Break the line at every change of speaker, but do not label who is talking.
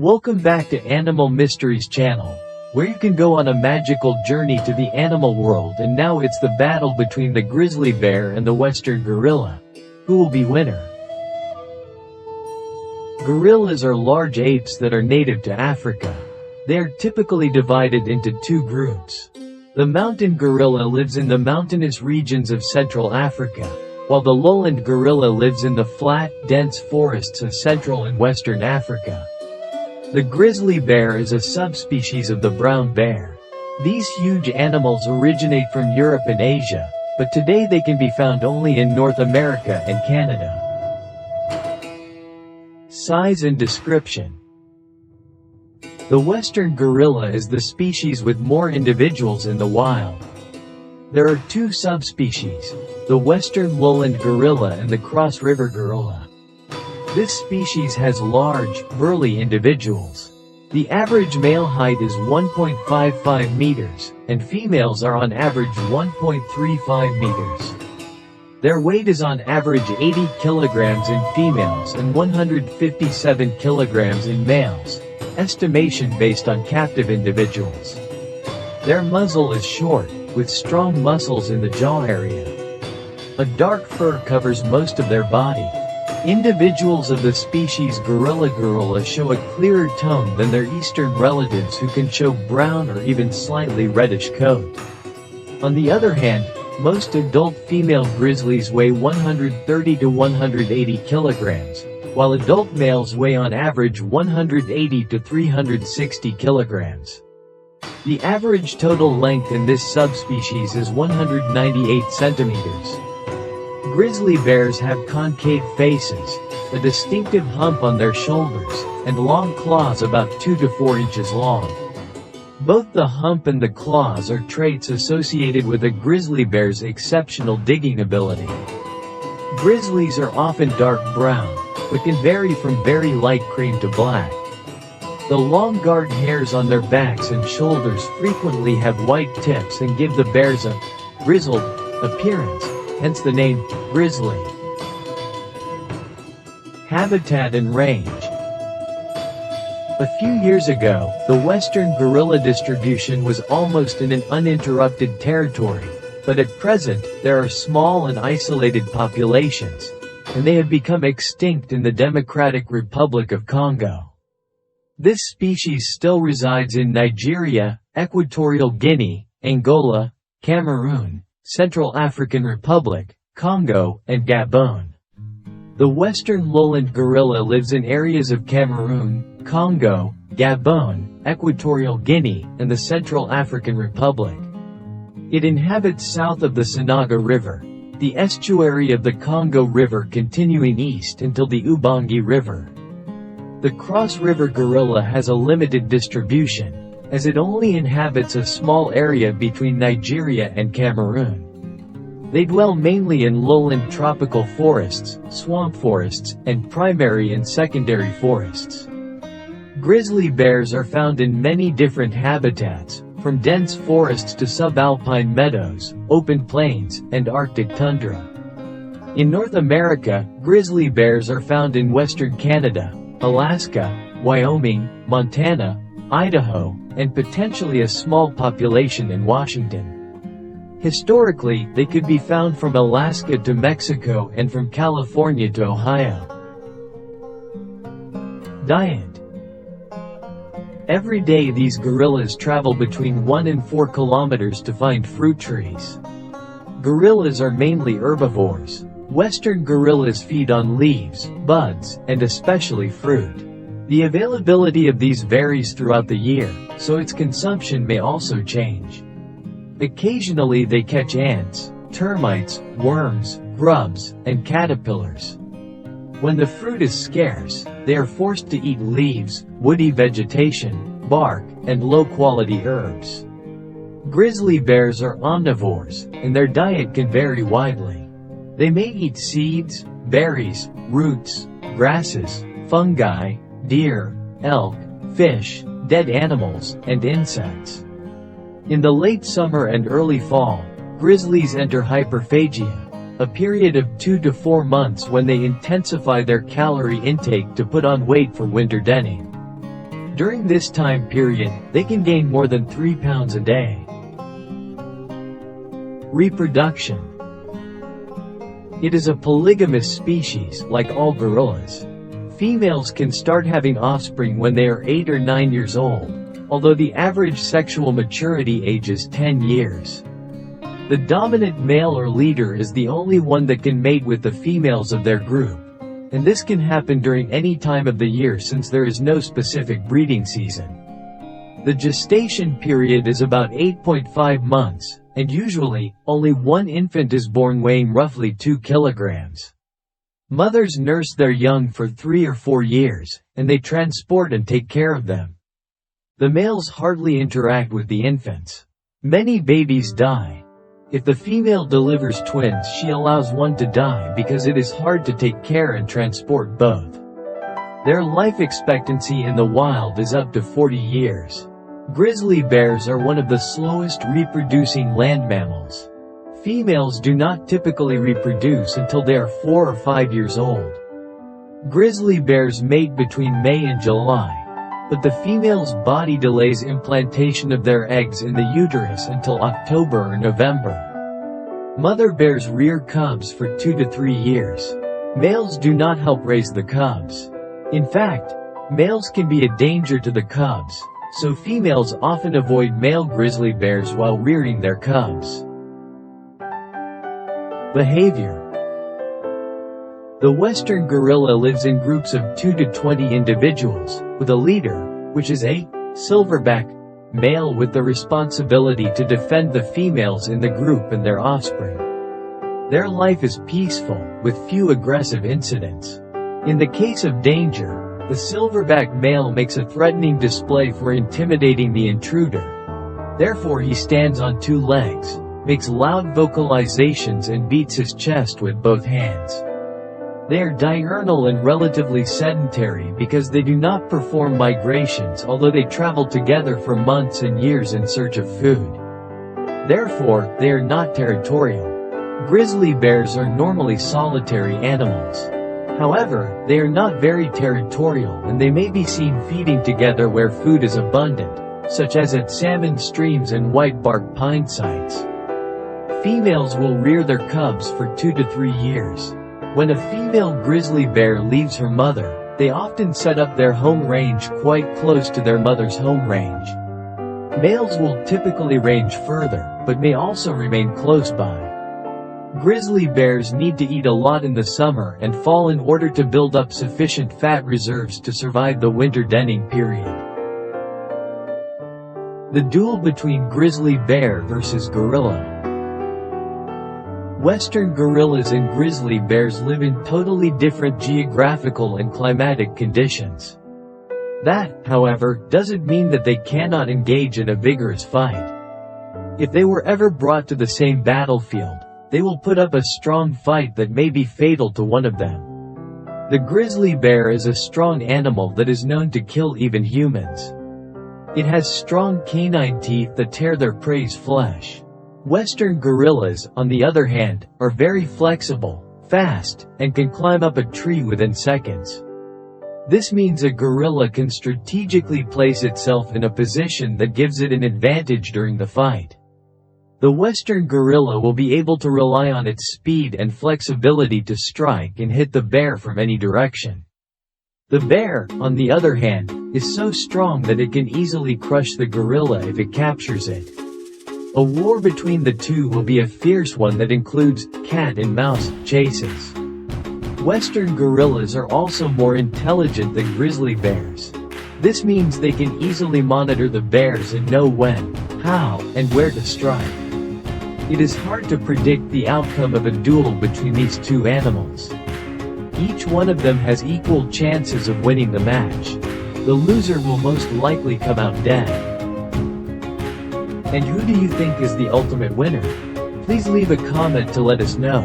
Welcome back to Animal Mysteries channel, where you can go on a magical journey to the animal world, and now it's the battle between the grizzly bear and the western gorilla. Who will be winner? Gorillas are large apes that are native to Africa. They are typically divided into two groups. The mountain gorilla lives in the mountainous regions of Central Africa, while the lowland gorilla lives in the flat, dense forests of Central and Western Africa. The grizzly bear is a subspecies of the brown bear. These huge animals originate from Europe and Asia, but today they can be found only in North America and Canada. Size and description. The western gorilla is the species with more individuals in the wild. There are two subspecies, the western lowland gorilla and the cross-river gorilla. This species has large, burly individuals. The average male height is 1.55 meters, and females are on average 1.35 meters. Their weight is on average 80 kilograms in females and 157 kilograms in males, estimation based on captive individuals. Their muzzle is short, with strong muscles in the jaw area. A dark fur covers most of their body. Individuals of the species gorilla show a clearer tone than their eastern relatives, who can show brown or even slightly reddish coat. On the other hand, most adult female grizzlies weigh 130 to 180 kilograms, while adult males weigh on average 180 to 360 kilograms. The average total length in this subspecies is 198 centimeters. Grizzly bears have concave faces, a distinctive hump on their shoulders, and long claws about 2 to 4 inches long. Both the hump and the claws are traits associated with a grizzly bear's exceptional digging ability. Grizzlies are often dark brown, but can vary from very light cream to black. The long guard hairs on their backs and shoulders frequently have white tips and give the bears a grizzled appearance, hence the name grizzly. Habitat and range. A few years ago, the western gorilla distribution was almost in an uninterrupted territory, but at present, there are small and isolated populations, and they have become extinct in the Democratic Republic of Congo. This species still resides in Nigeria, Equatorial Guinea, Angola, Cameroon, Central African Republic, Congo, and Gabon. The western lowland gorilla lives in areas of Cameroon, Congo, Gabon, Equatorial Guinea, and the Central African Republic. It inhabits south of the Sanaga River, the estuary of the Congo River continuing east until the Ubangi River. The cross-river gorilla has a limited distribution, as it only inhabits a small area between Nigeria and Cameroon. They dwell mainly in lowland tropical forests, swamp forests, and primary and secondary forests. Grizzly bears are found in many different habitats, from dense forests to subalpine meadows, open plains, and Arctic tundra. In North America, grizzly bears are found in western Canada, Alaska, Wyoming, Montana, Idaho, and potentially a small population in Washington. Historically, they could be found from Alaska to Mexico and from California to Ohio. Diet. Every day these gorillas travel between 1 and 4 kilometers to find fruit trees. Gorillas are mainly herbivores. Western gorillas feed on leaves, buds, and especially fruit. The availability of these varies throughout the year, so its consumption may also change. Occasionally they catch ants, termites, worms, grubs, and caterpillars. When the fruit is scarce, they are forced to eat leaves, woody vegetation, bark, and low-quality herbs. Grizzly bears are omnivores, and their diet can vary widely. They may eat seeds, berries, roots, grasses, fungi, deer, elk, fish, dead animals, and insects. In the late summer and early fall, grizzlies enter hyperphagia, a period of 2 to 4 months when they intensify their calorie intake to put on weight for winter denning. During this time period, they can gain more than 3 pounds a day. Reproduction. It is a polygamous species, like all gorillas. Females can start having offspring when they are 8 or 9 years old, although the average sexual maturity age is 10 years. The dominant male or leader is the only one that can mate with the females of their group, and this can happen during any time of the year since there is no specific breeding season. The gestation period is about 8.5 months, and usually, only one infant is born weighing roughly 2 kilograms. Mothers nurse their young for 3 or 4 years, and they transport and take care of them. The males hardly interact with the infants. Many babies die. If the female delivers twins, she allows one to die because it is hard to take care and transport both. Their life expectancy in the wild is up to 40 years. Grizzly bears are one of the slowest reproducing land mammals. Females do not typically reproduce until they are 4 or 5 years old. Grizzly bears mate between May and July, but the female's body delays implantation of their eggs in the uterus until October or November. Mother bears rear cubs for 2 to 3 years. Males do not help raise the cubs. In fact, males can be a danger to the cubs, so females often avoid male grizzly bears while rearing their cubs. Behavior. The western gorilla lives in groups of 2 to 20 individuals, with a leader, which is a silverback male with the responsibility to defend the females in the group and their offspring. Their life is peaceful, with few aggressive incidents. In the case of danger, the silverback male makes a threatening display for intimidating the intruder. Therefore he stands on 2 legs, makes loud vocalizations and beats his chest with both hands. They are diurnal and relatively sedentary because they do not perform migrations, although they travel together for months and years in search of food. Therefore, they are not territorial. Grizzly bears are normally solitary animals. However, they are not very territorial and they may be seen feeding together where food is abundant, such as at salmon streams and whitebark pine sites. Females will rear their cubs for 2 to 3 years. When a female grizzly bear leaves her mother, they often set up their home range quite close to their mother's home range. Males will typically range further, but may also remain close by. Grizzly bears need to eat a lot in the summer and fall in order to build up sufficient fat reserves to survive the winter denning period. The duel between grizzly bear versus gorilla. Western gorillas and grizzly bears live in totally different geographical and climatic conditions. That, however, doesn't mean that they cannot engage in a vigorous fight. If they were ever brought to the same battlefield, they will put up a strong fight that may be fatal to one of them. The grizzly bear is a strong animal that is known to kill even humans. It has strong canine teeth that tear their prey's flesh. Western gorillas, on the other hand, are very flexible, fast, and can climb up a tree within seconds. This means a gorilla can strategically place itself in a position that gives it an advantage during the fight. The western gorilla will be able to rely on its speed and flexibility to strike and hit the bear from any direction. The bear, on the other hand, is so strong that it can easily crush the gorilla if it captures it. A war between the two will be a fierce one that includes cat and mouse chases. Western gorillas are also more intelligent than grizzly bears. This means they can easily monitor the bears and know when, how, and where to strike. It is hard to predict the outcome of a duel between these two animals. Each one of them has equal chances of winning the match. The loser will most likely come out dead. And who do you think is the ultimate winner? Please leave a comment to let us know.